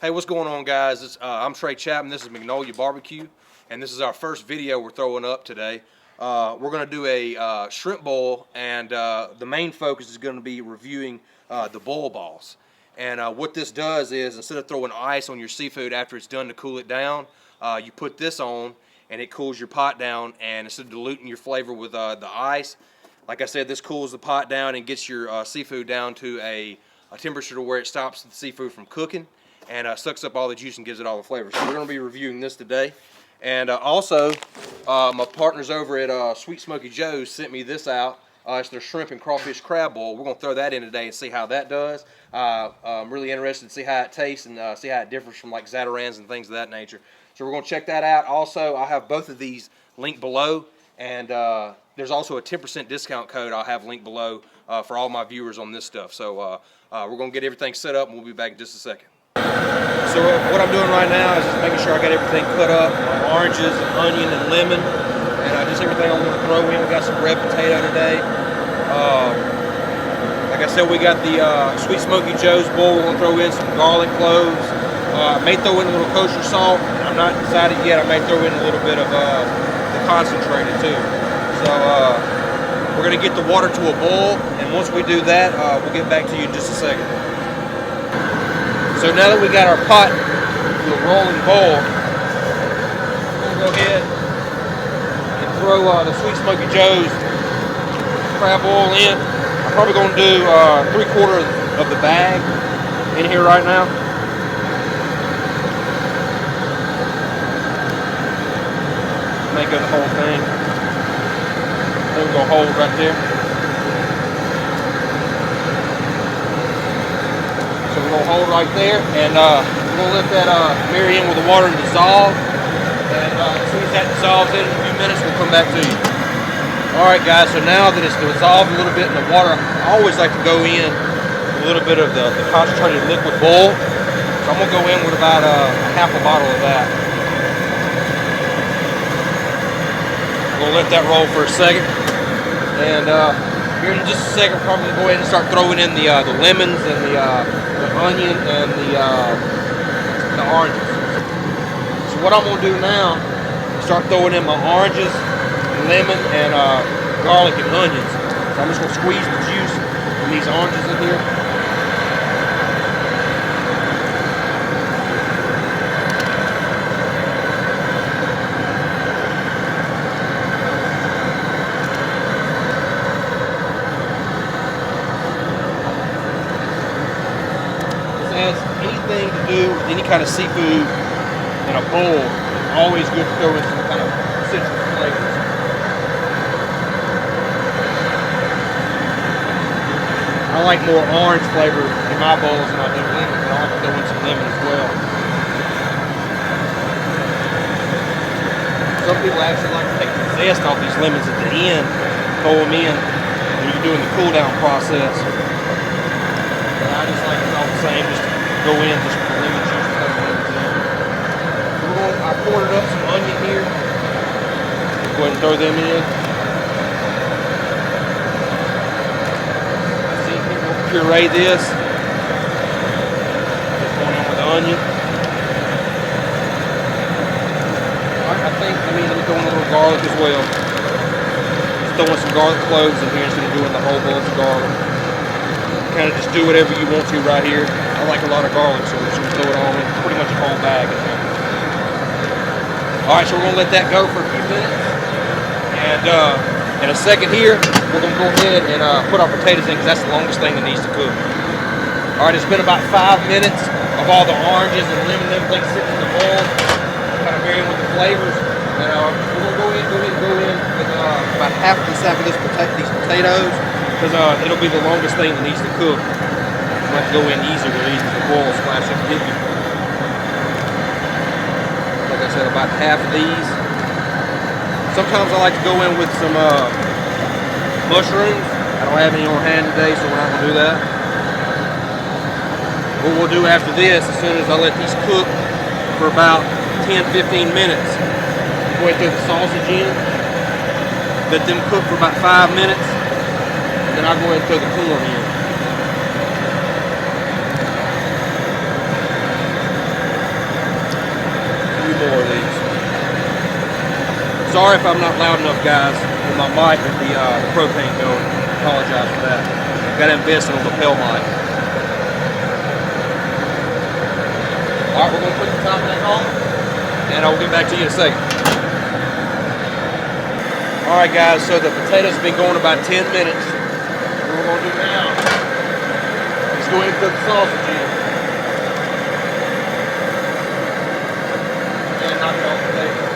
Hey, what's going on, guys? I'm Trey Chapman. This is Magnolia Barbecue, and this is our first video we're throwing up today. We're going to do a shrimp boil, and the main focus is going to be reviewing the boil balls. And what this does is, instead of throwing ice on your seafood after it's done to cool it down, you put this on, and it cools your pot down. And instead of diluting your flavor with the ice, like I said, this cools the pot down and gets your seafood down to a temperature to where it stops the seafood from cooking, and sucks up all the juice and gives it all the flavor. So we're going to be reviewing this today. And also, my partners over at Sweet Smoky Joe's sent me this out. It's their shrimp and crawfish crab boil. We're going to throw that in today and see how that does. I'm really interested to see how it tastes and see how it differs from like Zatarain's and things of that nature. So we're going to check that out. Also, I'll have both of these linked below, and there's also a 10% discount code I'll have linked below for all my viewers on this stuff. So we're going to get everything set up, and we'll be back in just a second. So what I'm doing right now is just making sure I got everything cut up, my oranges, onion, and lemon, and just everything I want to throw in. We got some red potato today. Like I said, we got the Sweet Smoky Joe's bowl. We're going to throw in some garlic cloves. I may throw in a little kosher salt. I'm not decided yet. I may throw in a little bit of the concentrated too. So we're going to get the water to a boil, and once we do that, we'll get back to you in just a second. So now that we got our pot to a rolling boil, we're going to go ahead and throw the Sweet Smoky Joe's crab oil in. I'm probably going to do 3/4 of the bag in here right now. May go the whole thing. Then we're going to hold right there. So we're going to hold right there, and we're going to let that marry in with the water and dissolve. And as soon as that dissolves in a few minutes, we'll come back to you. Alright guys, so now that it's dissolved a little bit in the water, I always like to go in a little bit of the concentrated liquid boil. So I'm going to go in with about half a bottle of that. We'll let that roll for a second. And here in just a second, we're probably going to go ahead and start throwing in the lemons and the onion and the oranges. So what I'm going to do now is start throwing in my oranges, lemon, and garlic and onions. So I'm just going to squeeze the juice from these oranges in here. Anything to do with any kind of seafood in a bowl, always good to throw in some kind of citrus flavors. I like more orange flavor in my bowls than I do lemon, but I like to throw in some lemon as well. Some people actually like to take the zest off these lemons at the end, throw them in when you're doing the cool down process. But I just like it all the same, just go in, just put the lemon juice and throw the lemons in. I poured up some onion here. Go ahead and throw them in. See, we'll puree this. Just going in with the onion. Alright, let me throw in a little garlic as well. Just throwing some garlic cloves in here instead of doing the whole bunch of garlic. Kind of just do whatever you want to right here. I like a lot of garlic, so we're just going to throw it all in, pretty much a whole bag in there. Alright, so we're going to let that go for a few minutes. And in a second here, we're going to go ahead and put our potatoes in, because that's the longest thing that needs to cook. Alright, it's been about 5 minutes of all the oranges and lemon and everything sitting in the bowl, kind of varying with the flavors. And we're going to go in with about half the sack of these potatoes, because it'll be the longest thing that needs to cook. You have to go in easier with these, the boil splash up hit you. Like I said, about half of these. Sometimes I like to go in with some mushrooms. I don't have any on hand today, so we're not going to do that. What we'll do after this, as soon as I let these cook for about 10-15 minutes, go ahead and throw the sausage in, let them cook for about 5 minutes, and then I'll go ahead and throw the corn in. Sorry if I'm not loud enough, guys, with my mic with the propane going. Apologize for that. Got to invest in a lapel mic. All right, we're going to put the top back on, and I'll get back to you in a second. All right, guys, so the potatoes have been going about 10 minutes. What we're going to do now is go ahead and cook the sausage in. And knock it off the table.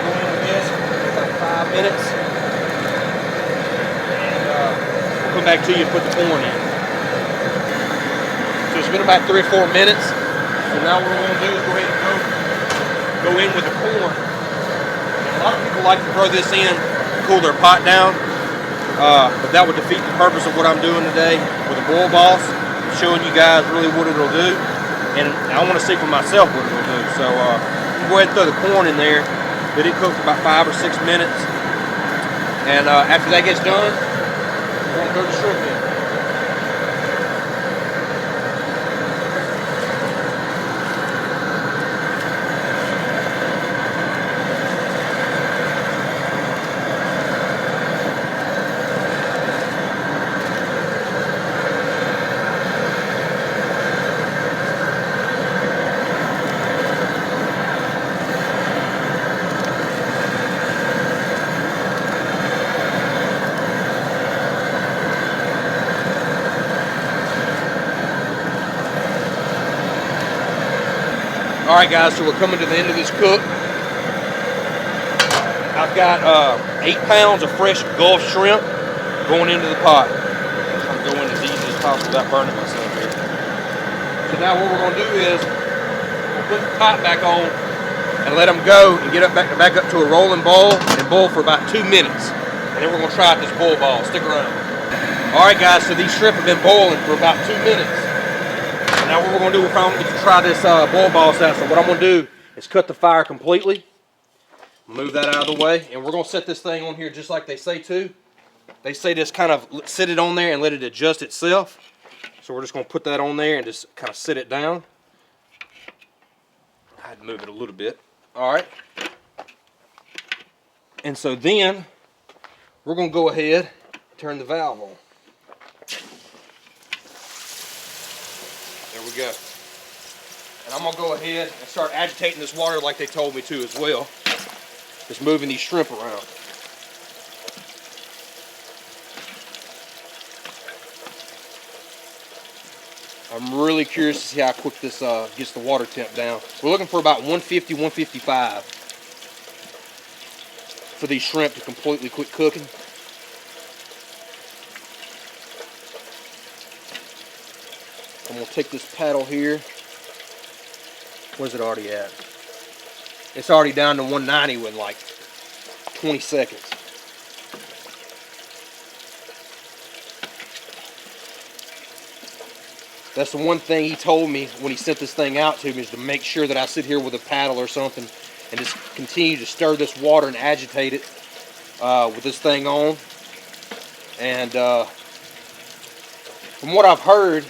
Go in with this for about 5 minutes. And we'll come back to you and put the corn in. So it's been about 3 or 4 minutes. So now what we're going to do is go ahead and go in with the corn. And a lot of people like to throw this in to cool their pot down, but that would defeat the purpose of what I'm doing today with the boil boss, showing you guys really what it'll do, and I want to see for myself what it'll do. So go ahead and throw the corn in there. Let it cook for about 5 or 6 minutes, and after that gets done, we're going to throw the shrimp in. Alright guys, so we're coming to the end of this cook. I've got 8 pounds of fresh Gulf shrimp going into the pot. I'm going as easy as possible without burning myself here. So now what we're going to do is we'll put the pot back on and let them go and get up back up to a rolling boil and boil for about 2 minutes. And then we're going to try out this boil ball. Stick around. Alright guys, so these shrimp have been boiling for about 2 minutes. Now what we're going to do, we're probably going to try this boil boss out. So what I'm going to do is cut the fire completely. Move that out of the way. And we're going to set this thing on here just like they say to. They say just kind of sit it on there and let it adjust itself. So we're just going to put that on there and just kind of sit it down. I had to move it a little bit. Alright. And so then we're going to go ahead and turn the valve on. There we go. And I'm going to go ahead and start agitating this water like they told me to as well. Just moving these shrimp around. I'm really curious to see how quick this gets the water temp down. We're looking for about 150, 155 for these shrimp to completely quit cooking. I'm going to take this paddle here. Where's it already at? It's already down to 190 in like 20 seconds. That's the one thing he told me when he sent this thing out to me, is to make sure that I sit here with a paddle or something and just continue to stir this water and agitate it with this thing on. And from what I've heard,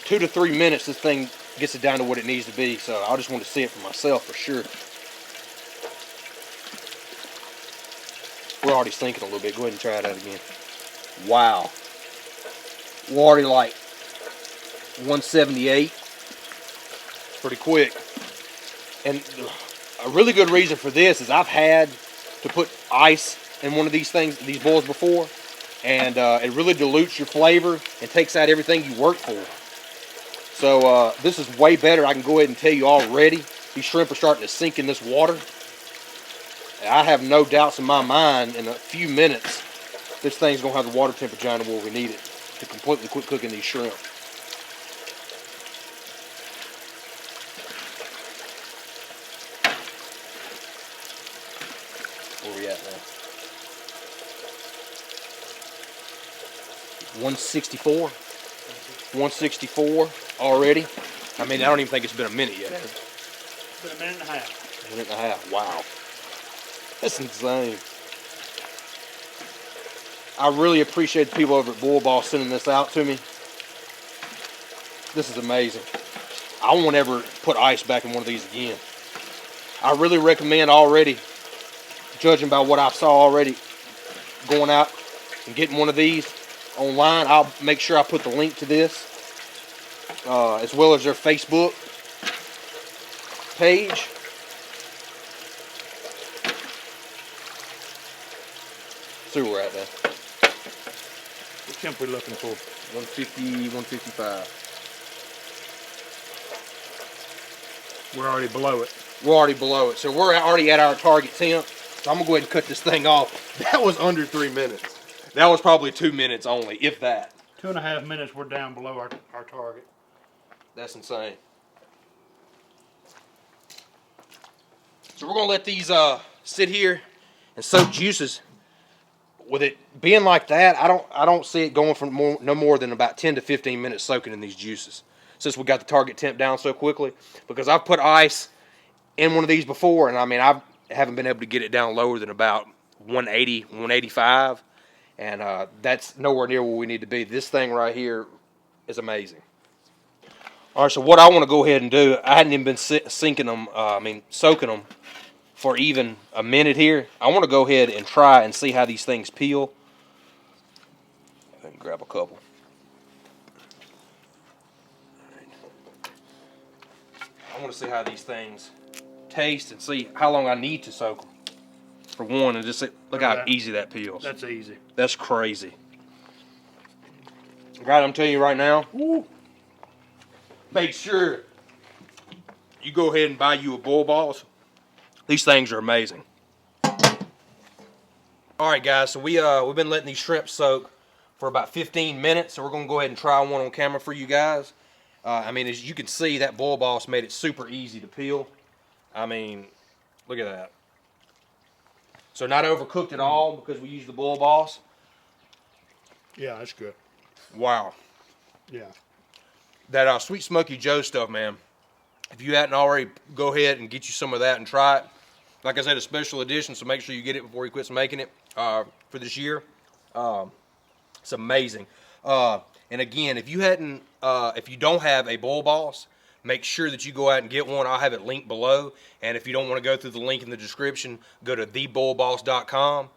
2 to 3 minutes, this thing gets it down to what it needs to be. So I just want to see it for myself for sure. We're already sinking a little bit. Go ahead and try that again. Wow. We're already like 178. Pretty quick. And a really good reason for this is I've had to put ice in one of these things, these boils before, and it really dilutes your flavor and takes out everything you work for. So this is way better. I can go ahead and tell you already, these shrimp are starting to sink in this water. I have no doubts in my mind, in a few minutes, this thing's going to have the water temperature down to where we need it to completely quit cooking these shrimp. Where are we at now? 164. 164 already. I mean, I don't even think it's been a minute yet. It's been a minute and a half. A minute and a half. Wow. That's insane. I really appreciate the people over at Boil Boss sending this out to me. This is amazing. I won't ever put ice back in one of these again. I really recommend already, judging by what I saw already, going out and getting one of these online. I'll make sure I put the link to this, as well as their Facebook page. See where we're at now. What temp we looking for? 150, 155. We're already below it. We're already below it. So we're already at our target temp. So I'm going to go ahead and cut this thing off. That was under 3 minutes. That was probably 2 minutes only, if that. 2.5 minutes, we're down below our target. That's insane. So we're going to let these sit here and soak juices. With it being like that, I don't see it going for no more than about 10 to 15 minutes soaking in these juices. Since we got the target temp down so quickly, because I've put ice in one of these before, and I mean I haven't been able to get it down lower than about 180, 185, and that's nowhere near where we need to be. This thing right here is amazing. All right, so what I want to go ahead and do, I hadn't even been soaking them for even a minute here. I want to go ahead and try and see how these things peel. I can grab a couple. I want to see how these things taste and see how long I need to soak them. For one, and just look how easy that peels. That's easy. That's crazy. Right, I'm telling you right now, make sure you go ahead and buy you a bull boss. These things are amazing. All right, guys, so we've been letting these shrimp soak for about 15 minutes, so we're going to go ahead and try one on camera for you guys. I mean, as you can see, that bull boss made it super easy to peel. I mean, look at that. So not overcooked at all because we used the bull boss. Yeah, that's good. Wow. Yeah. That Sweet Smoky Joe stuff, man. If you hadn't already, go ahead and get you some of that and try it. Like I said, a special edition, so make sure you get it before he quits making it for this year. It's amazing. And again, if you don't have a bull boss, make sure that you go out and get one. I'll have it linked below. And if you don't want to go through the link in the description, go to thebullboss.com.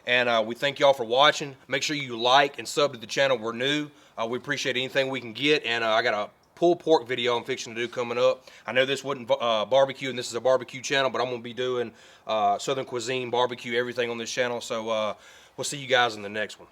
And we thank y'all for watching. Make sure you like and sub to the channel. We're new. We appreciate anything we can get. And I got a pulled pork video I'm fixing to do coming up. I know this wasn't barbecue, and this is a barbecue channel, but I'm going to be doing Southern cuisine, barbecue, everything on this channel. So we'll see you guys in the next one.